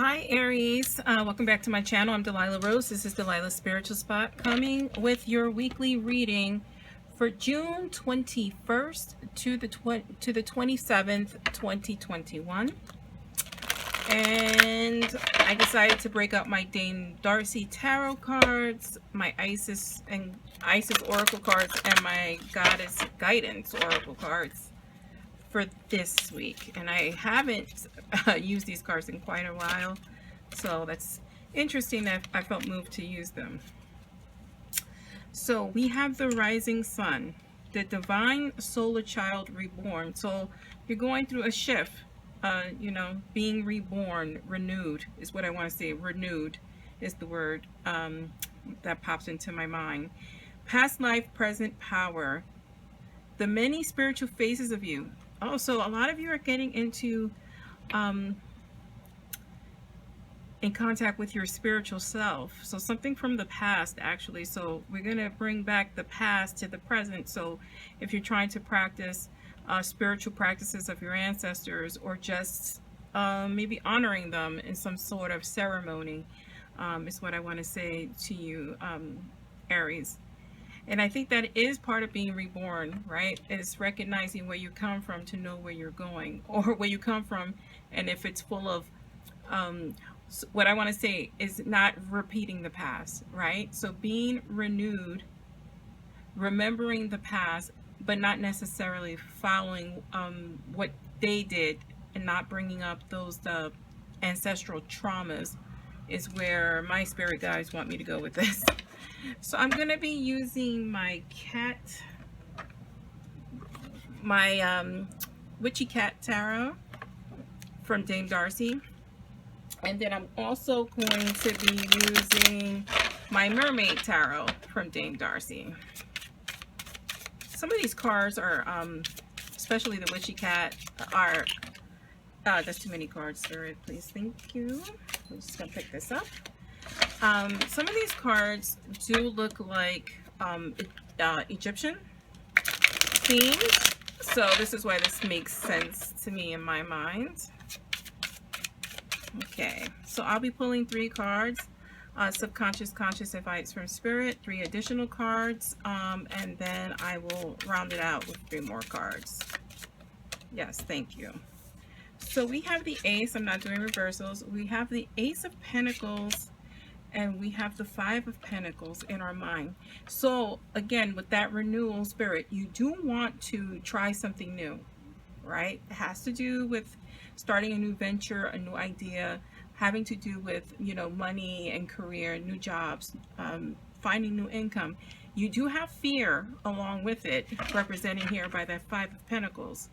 Hi Aries, welcome back to my channel. I'm Delilah Rose. This is Delilah's Spiritual Spot, coming with your weekly reading for June 21st to the 27th, 2021. And I decided to break out my Dame Darcy tarot cards, my Isis Oracle cards, and my Goddess Guidance Oracle cards for this week. And I haven't used these cards in quite a while, so that's interesting that I felt moved to use them. So we have the rising sun, the divine solar child reborn. So you're going through a shift, being reborn, renewed is what I want to say. Renewed is the word that pops into my mind. Past life, present power, the many spiritual phases of you. Oh, so a lot of you are getting into in contact with your spiritual self. So something from the past, actually. So we're going to bring back the past to the present. So if you're trying to practice spiritual practices of your ancestors, or just maybe honoring them in some sort of ceremony, is what I want to say to you, Aries. And I think that is part of being reborn, right? Is recognizing where you come from to know where you're going, or where you come from, and if it's full of, what I want to say is not repeating the past, right? So being renewed, remembering the past, but not necessarily following what they did, and not bringing up those ancestral traumas is where my spirit guides want me to go with this. So I'm going to be using my Witchy Cat Tarot from Dame Darcy. And then I'm also going to be using my Mermaid Tarot from Dame Darcy. Some of these cards are, especially the Witchy Cat, are, that's too many cards, Spirit, please, thank you. I'm just going to pick this up. Some of these cards do look like Egyptian themes, so this is why this makes sense to me in my mind. Okay, so I'll be pulling 3 cards, subconscious, conscious advice from Spirit, 3 additional cards, and then I will round it out with 3 more cards. Yes, thank you. So we have the Ace. I'm not doing reversals. We have the Ace of Pentacles, and we have the 5 of Pentacles in our mind. So again, with that renewal, Spirit, you do want to try something new, right? It has to do with starting a new venture, a new idea, having to do with, money and career, new jobs, finding new income. You do have fear along with it, represented here by that 5 of Pentacles.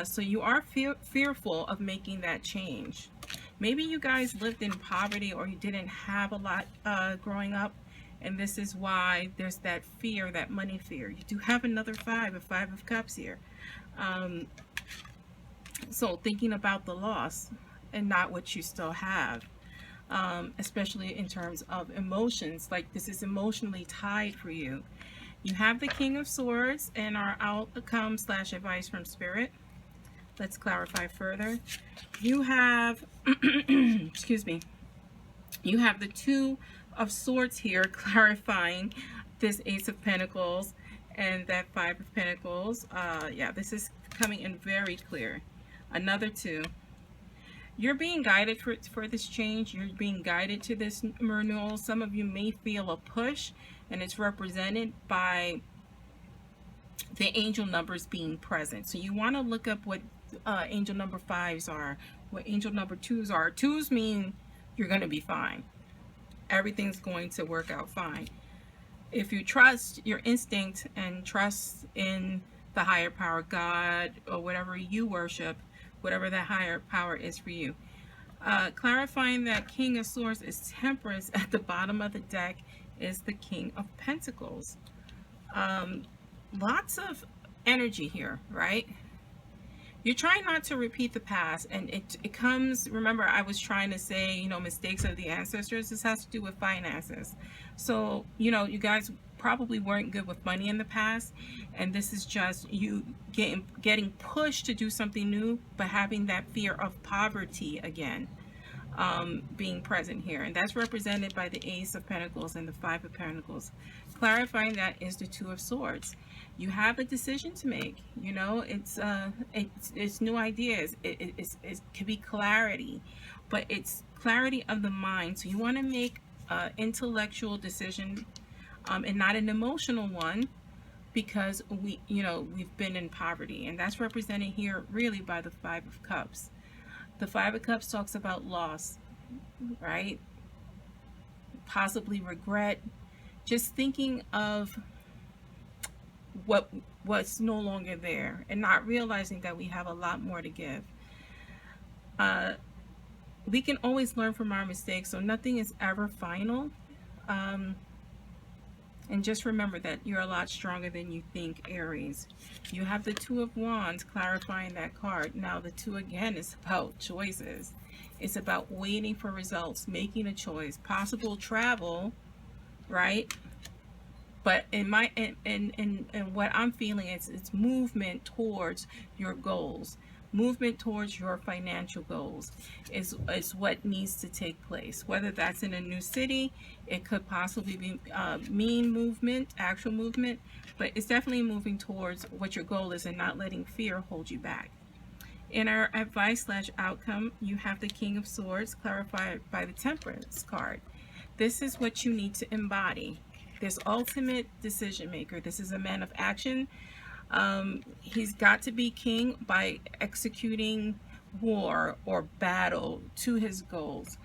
So you are fearful of making that change. Maybe you guys lived in poverty, or you didn't have a lot growing up, and this is why there's that fear, that money fear. You do have another 5, a 5 of Cups here. So thinking about the loss and not what you still have, especially in terms of emotions, like this is emotionally tied for you. You have the King of Swords and our outcome / advice from Spirit. Let's clarify further. You have, excuse me, you have the 2 of Swords here, clarifying this Ace of Pentacles and that 5 of Pentacles. Yeah, this is coming in very clear. Another 2. You're being guided for this change. You're being guided to this renewal. Some of you may feel a push, and it's represented by the angel numbers being present. So you want to look up what angel number 5s are, what angel number 2s are. 2s mean you're going to be fine. Everything's going to work out fine. If you trust your instinct and trust in the higher power, God, or whatever you worship, whatever that higher power is for you. Clarifying that King of Swords is Temperance at the bottom of the deck is the King of Pentacles. Lots of energy here, right? You're trying not to repeat the past, and it comes, remember I was trying to say, mistakes of the ancestors. This has to do with finances. So, you guys probably weren't good with money in the past, and this is just you getting pushed to do something new, but having that fear of poverty again. being present here, and that's represented by the Ace of Pentacles and the Five of Pentacles. Clarifying that is the Two of Swords. You have a decision to make. You know, it's new ideas. It could be clarity, but it's clarity of the mind. So you want to make an intellectual decision, and not an emotional one, because we've been in poverty, and that's represented here really by the Five of Cups. The Five of Cups talks about loss, right? Possibly regret, just thinking of what's no longer there, and not realizing that we have a lot more to give. We can always learn from our mistakes, so nothing is ever final. And just remember that you're a lot stronger than you think, Aries. You have the Two of Wands, clarifying that card. Now, the Two, again, is about choices. It's about waiting for results, making a choice, possible travel, right? But in what I'm feeling, it's movement towards your goals. Movement towards your financial goals is what needs to take place. Whether that's in a new city, it could possibly be mean movement, actual movement, but it's definitely moving towards what your goal is and not letting fear hold you back. In our advice/outcome, you have the King of Swords, clarified by the Temperance card. This is what you need to embody. This ultimate decision maker. This is a man of action. He's got to be king by executing war or battle to his goals.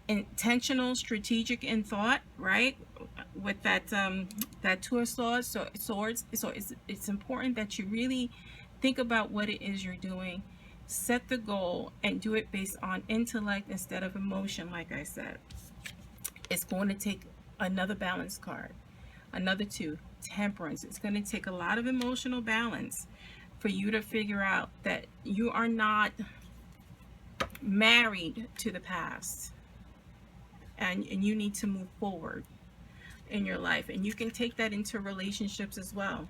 Intentional, strategic in thought, right? With that Two of Swords. So it's important that you really think about what it is you're doing, set the goal, and do it based on intellect instead of emotion. Like I said, it's going to take another balance card, another two. Temperance. It's going to take a lot of emotional balance for you to figure out that you are not married to the past, and you need to move forward in your life. And you can take that into relationships as well.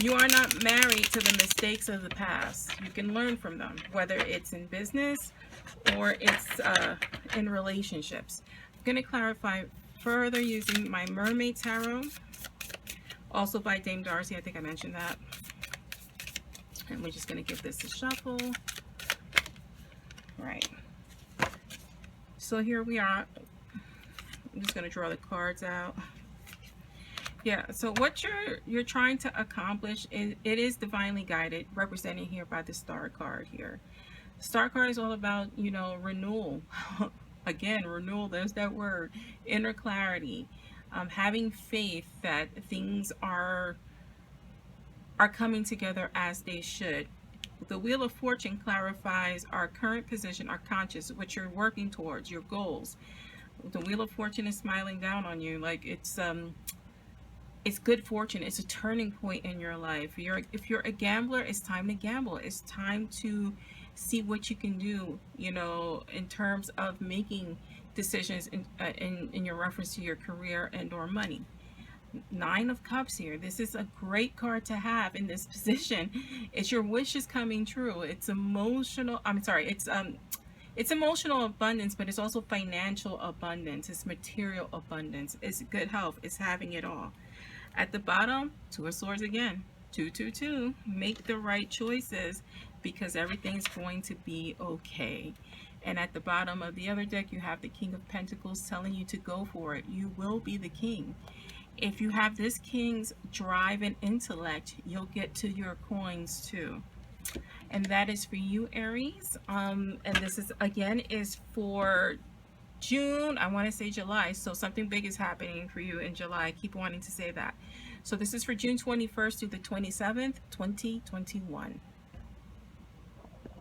You are not married to the mistakes of the past. You can learn from them, whether it's in business or it's in relationships. I'm going to clarify further using my Mermaid Tarot, also by Dame Darcy. I think I mentioned that. And we're just going to give this a shuffle. Right. So here we are. I'm just going to draw the cards out. Yeah, so what you're trying to accomplish, it is divinely guided, represented here by the Star card here. The Star card is all about, renewal. Again, renewal, there's that word. Inner clarity. Having faith that things are coming together as they should. The Wheel of Fortune clarifies our current position, our conscious, what you're working towards, your goals. The Wheel of Fortune is smiling down on you, like it's good fortune. It's a turning point in your life. If you're a gambler, it's time to gamble. It's time to see what you can do, in terms of making decisions in your reference to your career and or money. Nine of Cups here. This is a great card to have in this position. It's your wishes coming true. It's emotional. It's emotional abundance, but it's also financial abundance. It's material abundance. It's good health. It's having it all. At the bottom, Two of Swords again. 222. Make the right choices because everything's going to be okay. And at the bottom of the other deck, you have the King of Pentacles telling you to go for it. You will be the king. If you have this king's drive and intellect, you'll get to your coins too. And that is for you, Aries. And this is, again, is for June. I want to say July. So something big is happening for you in July. I keep wanting to say that. So this is for June 21st through the 27th, 2021.